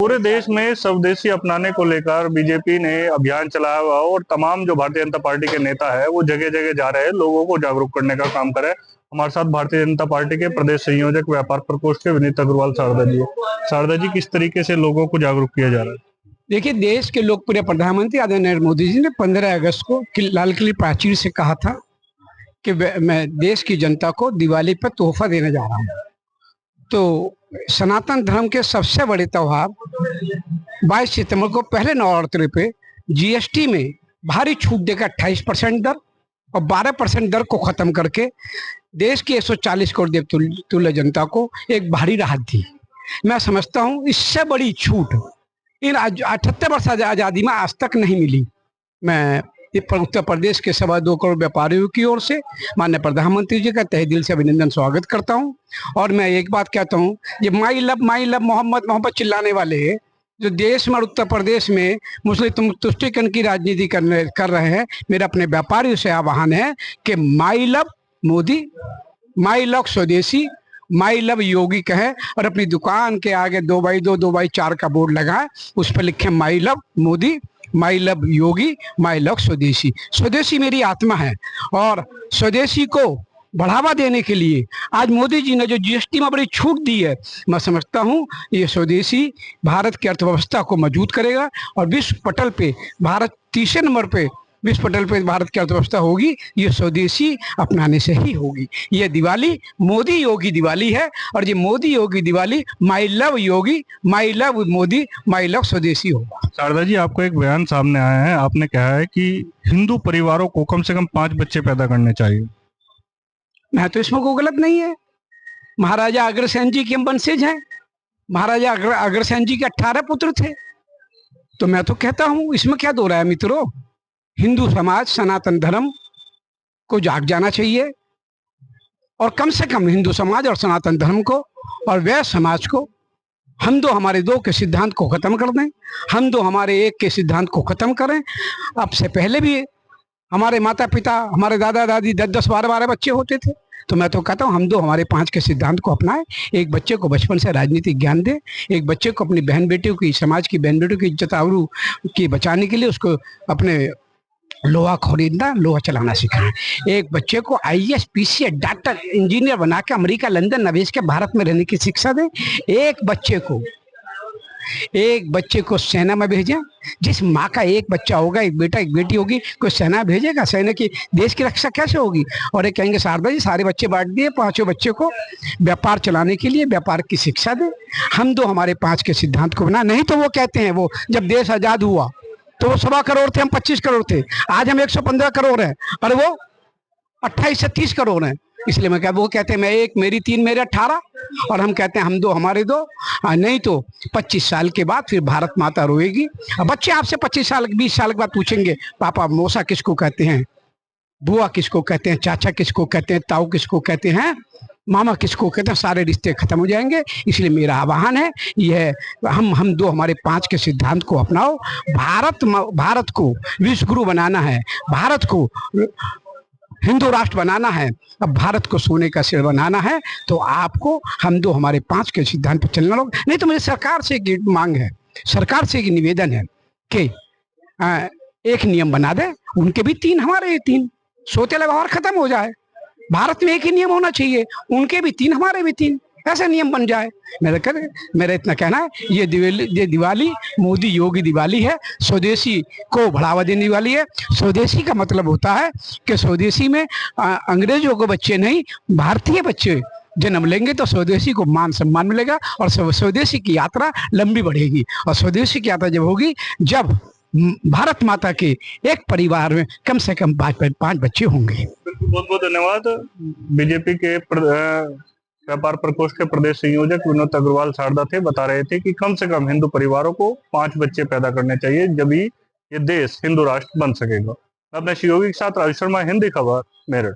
पूरे देश में स्वदेशी अपनाने को लेकर बीजेपी ने अभियान चलाया हुआ और तमाम जो भारतीय जनता पार्टी के नेता है वो जगह जगह जा रहे हैं, लोगों को जागरूक करने का काम करे। हमारे साथ भारतीय जनता पार्टी के प्रदेश संयोजक व्यापार प्रकोष्ठ के विनीत अग्रवाल शारदा जी। शारदा जी, किस तरीके से लोगों को जागरूक किया जा रहा है? देखिए, देश के लोकप्रिय प्रधानमंत्री आदरणीय नरेंद्र मोदी जी ने 15 अगस्त को लाल किले प्राचीर से कहा था कि मैं देश की जनता को दिवाली पर तोहफा देने जा रहा हूँ। तो सनातन धर्म के सबसे बड़े त्योहार 22 सितंबर को पहले नवरात्रि पे जीएसटी में भारी छूट देकर 28% दर और 12% दर को खत्म करके देश की 140 करोड़ देवतुल्य जनता को एक भारी राहत दी। मैं समझता हूँ इससे बड़ी छूट इन 78 वर्ष आज़ादी में आज तक नहीं मिली। मैं उत्तर प्रदेश के 2.25 करोड़ व्यापारियों की ओर से माननीय प्रधानमंत्री जी का तहे दिल से अभिनंदन स्वागत करता हूं। और मैं एक बात कहता हूं, ये माई लव मोहम्मद मोहम्मद चिल्लाने वाले जो देश में उत्तर प्रदेश में मुस्लिम तुष्टिकरण की राजनीति कर रहे हैं, मेरा अपने व्यापारियों से आह्वान है कि माई लव मोदी, माई लव स्वदेशी, माई लव योगी कहे और अपनी दुकान के आगे 2x2 2x4 का बोर्ड लगाए, उस पर लिखे माई love Modi, my love Yogi, my love स्वदेशी। स्वदेशी मेरी आत्मा है और स्वदेशी को बढ़ावा देने के लिए आज मोदी जी ने जो जीएसटी में बड़ी छूट दी है, मैं समझता हूँ ये स्वदेशी भारत की अर्थव्यवस्था को मजबूत करेगा और विश्व पटल पे भारत तीसरे नंबर पे विश्व पटल पे भारत की अर्थव्यवस्था होगी, ये स्वदेशी अपनाने से ही होगी। ये दिवाली मोदी योगी दिवाली है और ये Modi Yogi Diwali my love Yogi, my love Modi, my love स्वदेशी होगा। शारदा जी, आपको एक बयान सामने आया है, आपने कहा है कि हिंदू परिवारों को कम से कम 5 बच्चे पैदा करने चाहिए। मैं तो इसमें कोई गलत नहीं है। महाराजा अग्रसेन जी के हम वंशज हैं। महाराजा अग्रसेन जी के 18 पुत्र थे। तो मैं तो कहता हूँ इसमें क्या दो रहा है मित्रों। हिंदू समाज सनातन धर्म को जाग जाना चाहिए और कम से कम हिंदू समाज और सनातन धर्म को और वैश्य समाज को हम दो हमारे दो के सिद्धांत को खत्म कर दें, हम दो हमारे एक के सिद्धांत को खत्म करें। अब से पहले भी हमारे माता पिता, हमारे दादा दादी 10-10 12-12 बच्चे होते थे। तो मैं तो कहता हूँ हम दो हमारे 5 के सिद्धांत को अपनाएं। एक बच्चे को बचपन से राजनीतिक ज्ञान दे, एक बच्चे को अपनी बहन बेटियों की, समाज की बहन बेटियों की इज्जत आबरू की बचाने के लिए उसको अपने लोहा खरीदना, लोहा चलाना सिखाएं। एक बच्चे को आईएएस, पीसीएस, डॉक्टर, इंजीनियर बना के अमेरिका, लंदन नवेश के भारत में रहने की शिक्षा दें। एक बच्चे को सेना में भेजें। जिस माँ का एक बच्चा होगा, एक बेटा एक बेटी होगी, कोई सेना भेजेगा? सेना की देश की रक्षा कैसे होगी? और ये कहेंगे शारदा जी सारे बच्चे बांट दिए, 5 बच्चे को व्यापार चलाने के लिए व्यापार की शिक्षा दें। हम दो हमारे 5 के सिद्धांत को बना। नहीं तो वो कहते हैं, वो जब देश आजाद हुआ तो वो 1.25 करोड़ थे, हम 25 करोड़ थे। आज हम 115 करोड़ हैं और वो 28 से 30 करोड़ हैं। इसलिए मैं वो कहते हैं मैं एक, मेरी 3, मेरे 18 और हम कहते हैं हम दो हमारे दो। नहीं तो 25 साल के बाद फिर भारत माता रोएगी। अब बच्चे आपसे 25 साल 20 साल के बाद पूछेंगे पापा मौसा किसको कहते हैं, बुआ किसको कहते हैं, चाचा किसको कहते हैं, ताऊ किसको कहते हैं, मामा किसको कहते हैं। सारे रिश्ते खत्म हो जाएंगे। इसलिए मेरा आह्वान है यह हम दो हमारे 5 के सिद्धांत को अपनाओ। भारत को विश्व गुरु बनाना है, भारत को हिंदू राष्ट्र बनाना है, अब भारत को सोने का सिर बनाना है। तो आपको हम दो हमारे 5 के सिद्धांत पर चलना होगा। नहीं तो मेरी सरकार से एक मांग है, सरकार से एक निवेदन है कि एक नियम बना दे, उनके भी 3 हमारे 3, सौतेला व्यवहार खत्म हो जाए। भारत में एक ही नियम होना चाहिए, उनके भी 3 हमारे भी 3, ऐसा नियम बन जाए। मेरा इतना कहना है ये दिवाली मोदी योगी दिवाली है, स्वदेशी को बढ़ावा देने वाली है। स्वदेशी का मतलब होता है कि स्वदेशी में अंग्रेजों को बच्चे नहीं, भारतीय बच्चे जन्म लेंगे तो स्वदेशी को मान सम्मान मिलेगा और स्वदेशी की यात्रा लंबी बढ़ेगी। और स्वदेशी की यात्रा जब होगी जब भारत माता के एक परिवार में कम से कम 5 बच्चे होंगे। बहुत बहुत धन्यवाद। बीजेपी के व्यापार प्रकोष्ठ के प्रदेश संयोजक विनीत अग्रवाल शारदा थे, बता रहे थे कि कम से कम हिंदू परिवारों को 5 बच्चे पैदा करने चाहिए, जब ही ये देश हिंदू राष्ट्र बन सकेगा। अपने सहयोगी के साथ राजू शर्मा, हिंदी खबर, मेरठ।